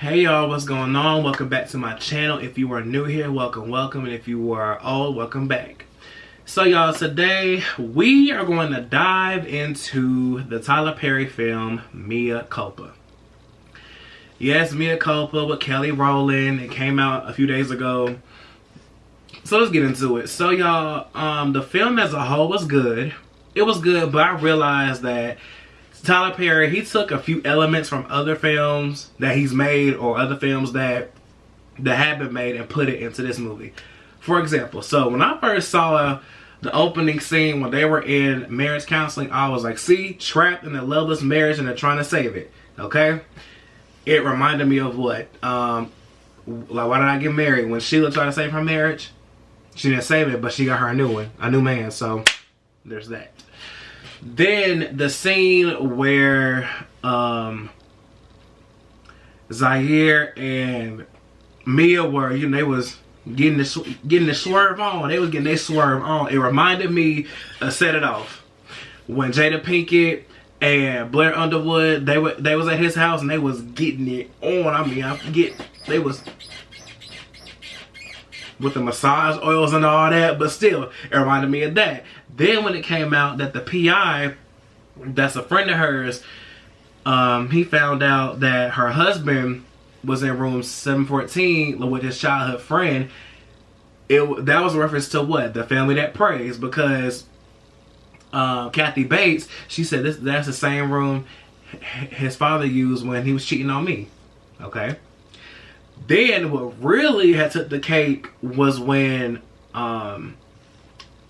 Hey y'all, what's going on? Welcome back to my channel. If you are new here, welcome. And if you are old, welcome back. So y'all, today we are going to dive into the Tyler Perry film, Mea Culpa. Yes, Mea Culpa with Kelly Rowland. It came out a few days ago. So let's get into it. So y'all, the film as a whole was good. It was good, but I realized that Tyler Perry, he took a few elements from other films that he's made or other films that have been made and put it into this movie. For example, so when I first saw the opening scene when they were in marriage counseling, I was like, see, trapped in a loveless marriage and they're trying to save it, okay? It reminded me of what? Like, why did I get married? When Sheila tried to save her marriage, she didn't save it, but she got her a new one, a new man, so there's that. Then the scene where Zaire and Mia were, you know, they was getting the swerve on. They was getting their swerve on. It reminded me of Set It Off. When Jada Pinkett and Blair Underwood, they was at his house and they was getting it on. I mean, I forget, they was with the massage oils and all that, but still, it reminded me of that. Then when it came out that the PI, that's a friend of hers, he found out that her husband was in room 714 with his childhood friend. That was a reference to what? The Family That Prays, because Kathy Bates, she said that's the same room his father used when he was cheating on me. Okay. Then what really had took the cake was when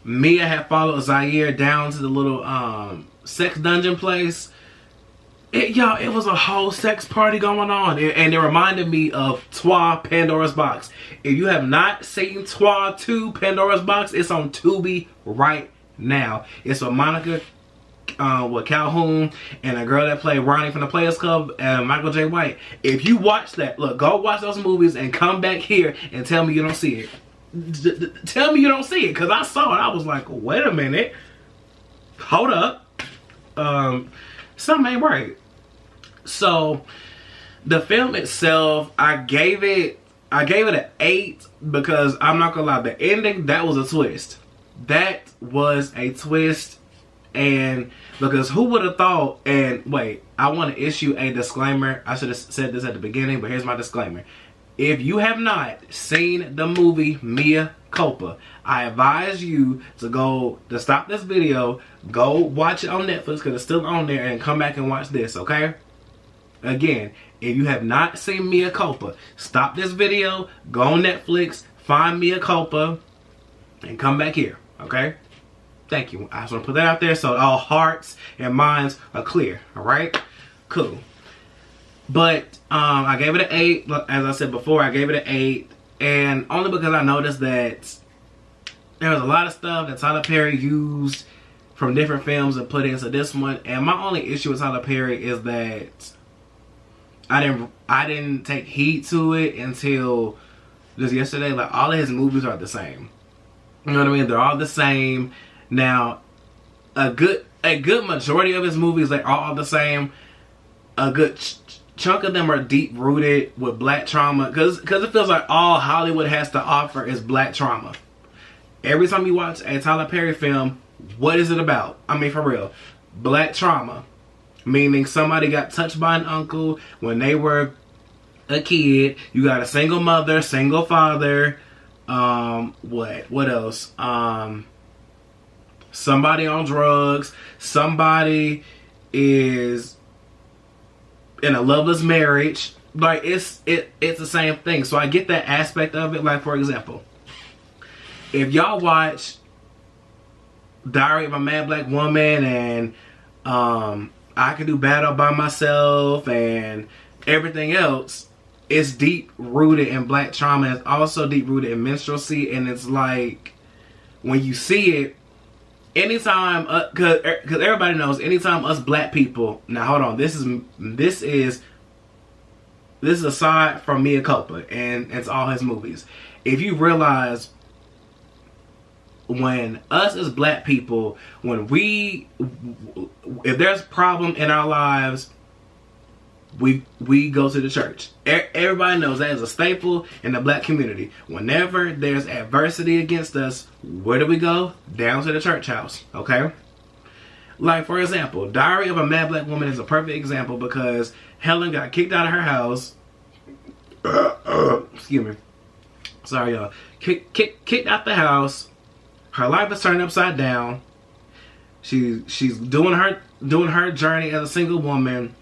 Mia had followed Zaire down to the little sex dungeon place. Y'all, it was a whole sex party going on. And it reminded me of Twa Pandora's Box. If you have not seen Twa 2 Pandora's Box, it's on Tubi right now. It's with Monica with Calhoun and a girl that played Ronnie from the Players Club and Michael J. White. If you watch that, look, go watch those movies and come back here and tell me you don't see it. Tell me you don't see it, because I saw it. I was like, wait a minute, hold up, something ain't right. So the film itself, I gave it an 8 because I'm not gonna lie, the ending, that was a twist. That was a twist. And because who would have thought, and wait, I want to issue a disclaimer. I should have said this at the beginning, but here's my disclaimer. If you have not seen the movie Mea Culpa, I advise you to stop this video, go watch it on Netflix because it's still on there, and come back and watch this, okay? Again, if you have not seen Mea Culpa, stop this video, go on Netflix, find Mea Culpa, and come back here, okay? Thank you. I just want to put that out there so all hearts and minds are clear, alright? Cool. But I gave it an 8. As I said before, I gave it an 8. And only because I noticed that there was a lot of stuff that Tyler Perry used from different films and put into this one. And my only issue with Tyler Perry is that I didn't take heed to it until just yesterday. Like, all of his movies are the same. You know what I mean? They're all the same. Now, a good majority of his movies, they are all the same. A good chunk of them are deep rooted with black trauma, because it feels like all Hollywood has to offer is black trauma. Every time you watch a Tyler Perry film, what is it about? I mean, for real, black trauma, meaning somebody got touched by an uncle when they were a kid. You got a single mother, single father. What else? Somebody on drugs. Somebody is in a loveless marriage. Like, it's the same thing. So I get that aspect of it. Like, for example, if y'all watch Diary of a Mad Black Woman and I Can Do Battle by Myself and everything else, it's deep rooted in black trauma. It's also deep rooted in minstrelsy. And it's like, when you see it, anytime, because everybody knows, anytime us black people, now hold on, this is aside from Mea Culpa, and it's all his movies. If you realize, when us as black people, if there's a problem in our lives, we go to the church. Everybody knows that is a staple in the black community. Whenever there's adversity against us, where do we go? Down to the church house, okay? Like, for example, Diary of a Mad Black Woman is a perfect example because Helen got kicked out of her house. Excuse me. Sorry, y'all. Kicked out the house. Her life is turned upside down. She's doing her journey as a single woman,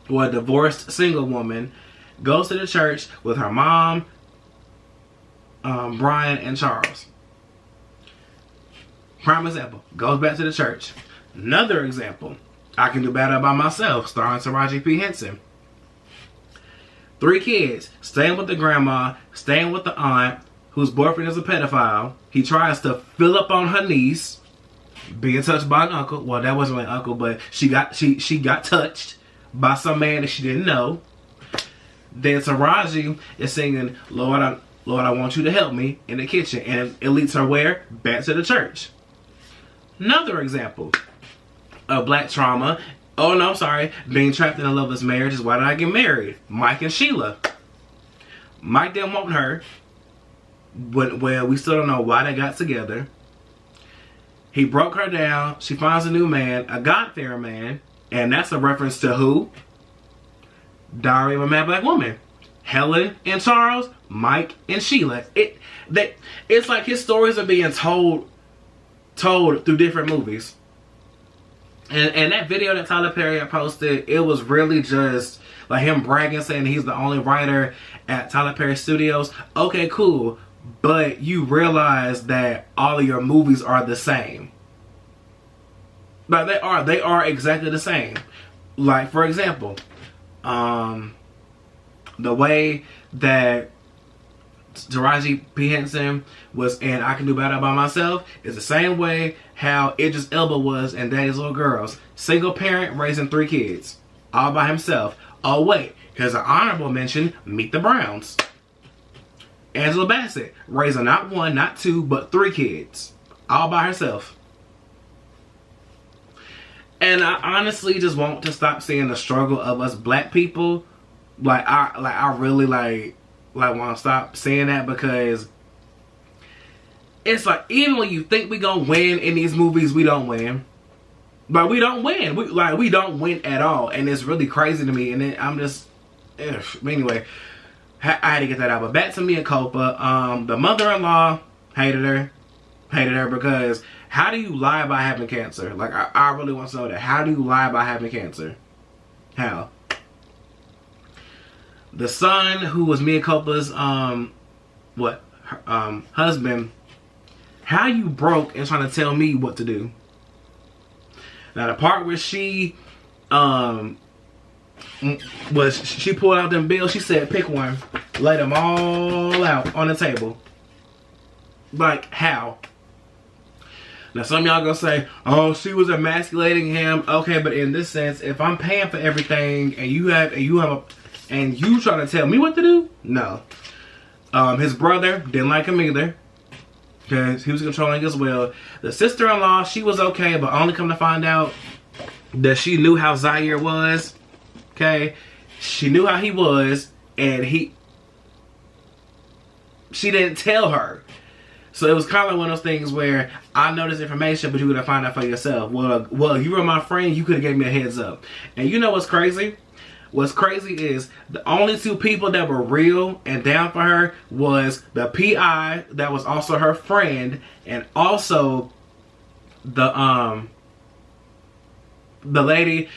or a divorced single woman. Goes to the church with her mom, Brian, and Charles. Prime example. Goes back to the church. Another example. I Can Do Better by Myself, starring Taraji P. Henson. 3 kids, staying with the grandma, staying with the aunt, whose boyfriend is a pedophile. He tries to fill up on her niece, being touched by an uncle. Well, that wasn't an uncle, but she got touched by some man that she didn't know. Then Taraji is singing, Lord, I want you to help me, in the kitchen. And it leads her where? Back to the church. Another example of black trauma. Oh, no, I'm sorry. Being trapped in a loveless marriage is Why Did I Get Married? Mike and Sheila. Mike didn't want her. Well, we still don't know why they got together. He broke her down. She finds a new man, a God-fearing man. And that's a reference to who? Diary of a Mad Black Woman. Helen and Charles, Mike and Sheila. It's like his stories are being told through different movies. And that video that Tyler Perry had posted, it was really just like him bragging, saying he's the only writer at Tyler Perry Studios. Okay, cool. But you realize that all of your movies are the same. Like they are exactly the same. Like, for example, the way that Taraji P. Henson was in I Can Do Better by Myself is the same way how Idris Elba was in Daddy's Little Girls. Single parent raising 3 kids. All by himself. Oh wait, here's an honorable mention, Meet the Browns. Angela Bassett raising not 1, not 2, but 3 kids. All by herself. And I honestly just want to stop seeing the struggle of us black people. I really want to stop saying that, because it's like, even when you think we gonna win in these movies, we don't win. But we don't win. We don't win at all, and it's really crazy to me. And then I'm just, anyway, I had to get that out. But back to me and Culpa. The mother-in-law hated her because how do you lie about having cancer? Like, I really want to know that. How do you lie about having cancer? How? The son, who was Mia Culpa's husband, how you broke and trying to tell me what to do? Now the part where she pulled out them bills, she said pick one, lay them all out on the table. Like, how? Now some of y'all gonna say, oh, she was emasculating him. Okay, but in this sense, if I'm paying for everything and you trying to tell me what to do? No. His brother didn't like him either, because he was controlling as well. The sister-in-law, she was okay, but only come to find out that she knew how Zaire was. Okay? She knew how he was, and she didn't tell her. So it was kind of one of those things where I know this information, but you gotta find out for yourself. Well, if you were my friend, you could have gave me a heads up. And you know what's crazy? What's crazy is the only 2 people that were real and down for her was the PI that was also her friend, and also the lady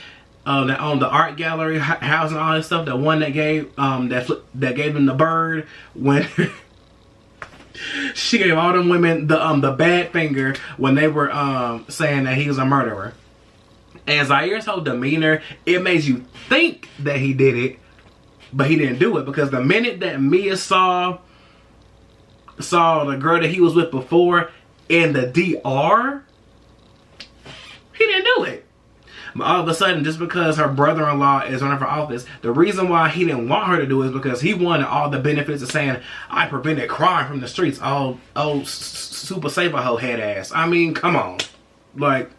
that owned the art gallery house and all this stuff. The one that gave that gave him the bird when she gave all them women the bad finger when they were saying that he was a murderer. And Zaire's whole demeanor, it made you think that he did it, but he didn't do it. Because the minute that Mia saw the girl that he was with before in the DR, he didn't do it. But all of a sudden, just because her brother-in-law is running for office, the reason why he didn't want her to do it is because he wanted all the benefits of saying, I prevented crime from the streets. Oh, super safer hoe head ass. I mean, come on. Like,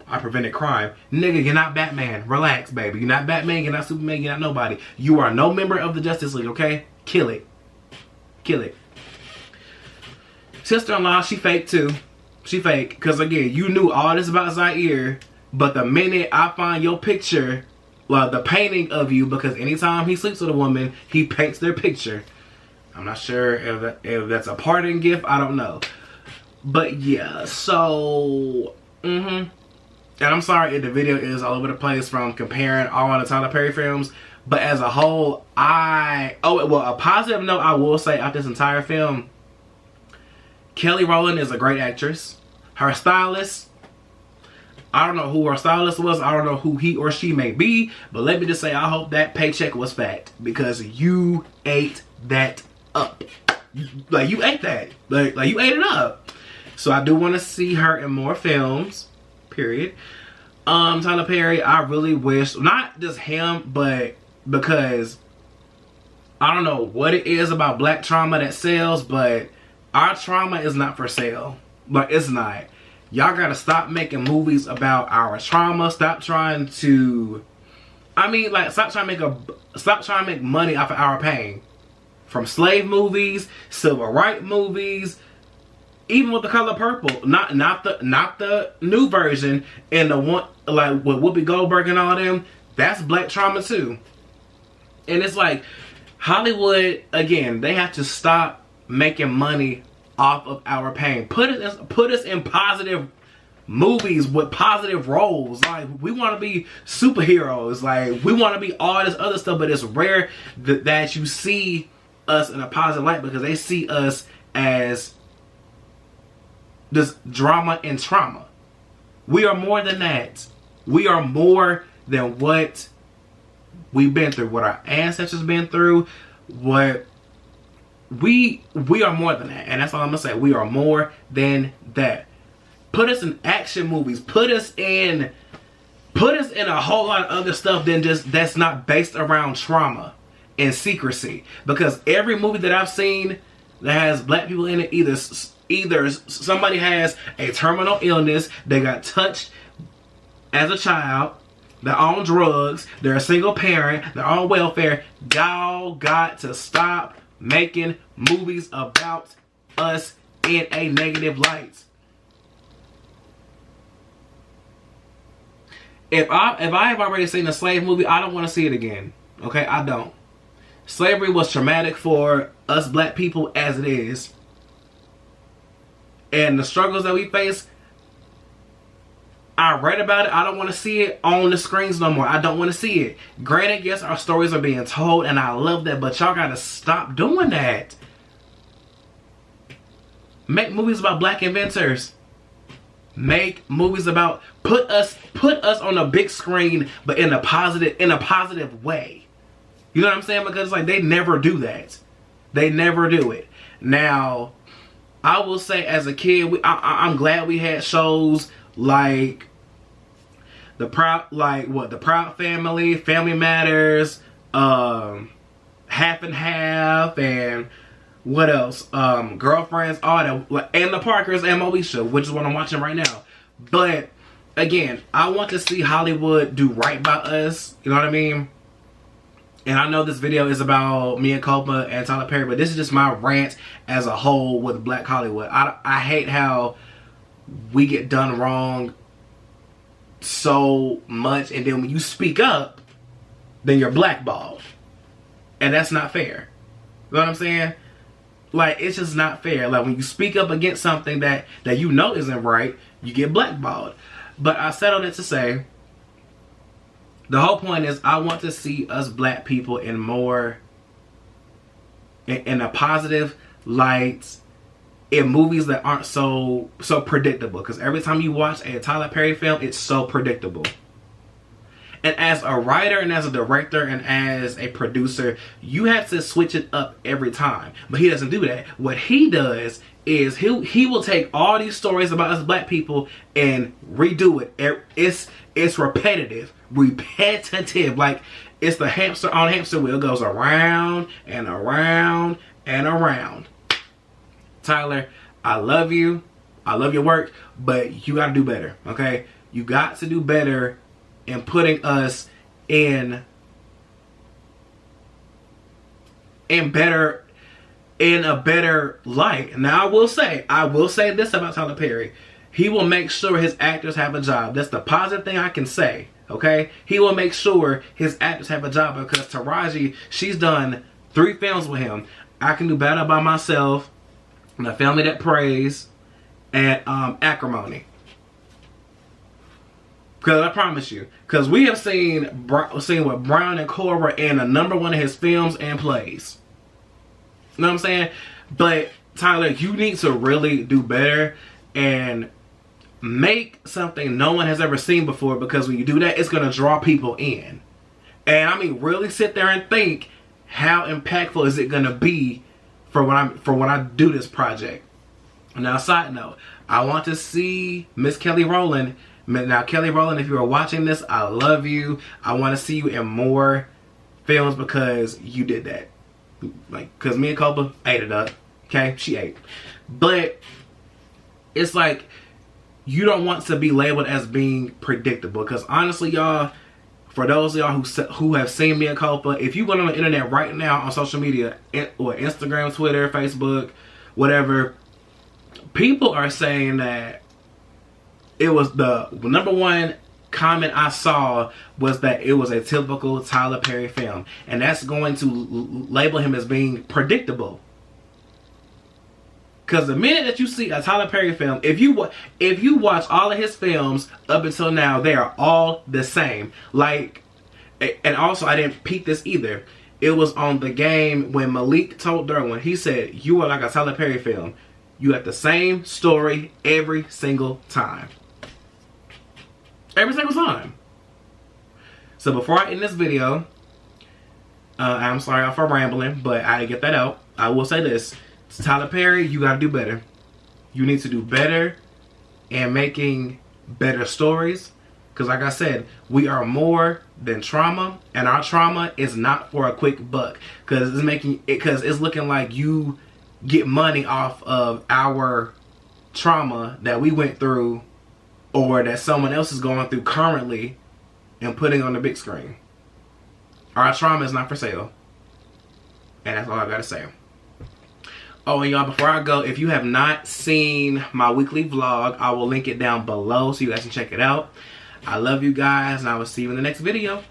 I prevented crime. Nigga, you're not Batman. Relax, baby. You're not Batman, you're not Superman, you're not nobody. You are no member of the Justice League, okay? Kill it. Kill it. Sister-in-law, she fake too. She fake. Because again, you knew all this about Zaire, but the minute I find your picture, well, the painting of you, because anytime he sleeps with a woman, he paints their picture. I'm not sure if that's a parting gift. I don't know. But yeah, so, and I'm sorry if the video is all over the place from comparing all the Tyler Perry films. But as a whole, a positive note I will say out this entire film, Kelly Rowland is a great actress. Her stylist, I don't know who her stylist was. I don't know who he or she may be. But let me just say, I hope that paycheck was fat. Because you ate that up. Like, you ate that. Like you ate it up. So I do want to see her in more films. Period. Tyler Perry, I really wish, not just him, but because I don't know what it is about black trauma that sells, but our trauma is not for sale. Like, it's not. Y'all gotta stop making movies about our trauma. Stop trying to, stop trying to make money off of our pain. From slave movies, civil rights movies, even with The Color Purple. Not the new version, and the one like with Whoopi Goldberg and all them. That's black trauma too. And it's like Hollywood, again, they have to stop making money off of our pain. Put us in positive movies with positive roles. Like, we want to be superheroes. Like, we want to be all this other stuff, but it's rare that you see us in a positive light, because they see us as this drama and trauma. We are more than that. We are more than what we've been through, what our ancestors been through, what we are more than that. And that's all I'm gonna say. We are more than that. Put us in action movies. Put us in a whole lot of other stuff than just that's not based around trauma and secrecy. Because every movie that I've seen that has black people in it, either somebody has a terminal illness, they got touched as a child, they're on drugs, they're a single parent, they're on welfare. Y'all got to stop making movies about us in a negative light. If I have already seen a slave movie, I don't want to see it again. Okay, I don't. Slavery was traumatic for us black people as it is. And the struggles that we face, I read about it. I don't want to see it on the screens no more. I don't want to see it. Granted, yes, our stories are being told, and I love that, but y'all gotta stop doing that. Make movies about black inventors. Make movies about put us on a big screen, but in a positive way. You know what I'm saying? Because like they never do that. They never do it. Now, I will say as a kid, I'm glad we had shows like the Proud Family, Family Matters, Half and Half, and what else? Girlfriends, all that, and the Parkers and Moesha, which is what I'm watching right now. But again, I want to see Hollywood do right by us. You know what I mean? And I know this video is about me and Culpa and Tyler Perry, but this is just my rant as a whole with Black Hollywood. I hate how we get done wrong so much, and then when you speak up, then you're blackballed. And that's not fair. You know what I'm saying? Like, it's just not fair. Like, when you speak up against something that you know isn't right, you get blackballed. But I said all that to say, the whole point is I want to see us black people in a positive light, in movies that aren't so predictable. Because every time you watch a Tyler Perry film, it's so predictable. And as a writer and as a director and as a producer, you have to switch it up every time. But he doesn't do that. What he does is he will take all these stories about us black people and redo it. It's repetitive. Like it's the hamster on a hamster wheel. It goes around and around and around. Tyler, I love you. I love your work, but you gotta do better, okay? You got to do better in putting us in a better light. Now I will say this about Tyler Perry. He will make sure his actors have a job. That's the positive thing I can say. Okay? He will make sure his actors have a job, because Taraji, she's done 3 films with him. I Can Do Better by Myself, The Family That Prays, and Acrimony. Because I promise you, because we have seen with Brown and Cora in a number 1 of his films and plays. You know what I'm saying? But Tyler, you need to really do better and make something no one has ever seen before, because when you do that, it's going to draw people in. And I mean, really sit there and think, how impactful is it going to be for when I do this project? Now, side note, I want to see Miss Kelly Rowland. Now, Kelly Rowland, if you are watching this, I love you. I want to see you in more films, because you did that. Like, because me and Culpa ate it up. Okay? She ate. But it's like, you don't want to be labeled as being predictable. Because honestly, y'all, for those of y'all who have seen me and Culpa, if you went on the internet right now on social media, or Instagram, Twitter, Facebook, whatever, people are saying that it was the number 1 comment I saw was that it was a typical Tyler Perry film. And that's going to label him as being predictable. Because the minute that you see a Tyler Perry film, if you watch all of his films up until now, they are all the same. Like, and also I didn't peep this either. It was on The Game when Malik told Derwin, he said, "You are like a Tyler Perry film. You have the same story every single time." Every single time. So before I end this video, I'm sorry for rambling, but I didn't get that out. I will say this. Tyler Perry, you gotta do better. You need to do better in making better stories. Because like I said, we are more than trauma, and our trauma is not for a quick buck. Because it's looking like you get money off of our trauma that we went through, or that someone else is going through currently, and putting on the big screen. Our trauma is not for sale. And that's all I gotta say. Oh, and y'all, before I go, if you have not seen my weekly vlog, I will link it down below so you guys can check it out. I love you guys, and I will see you in the next video.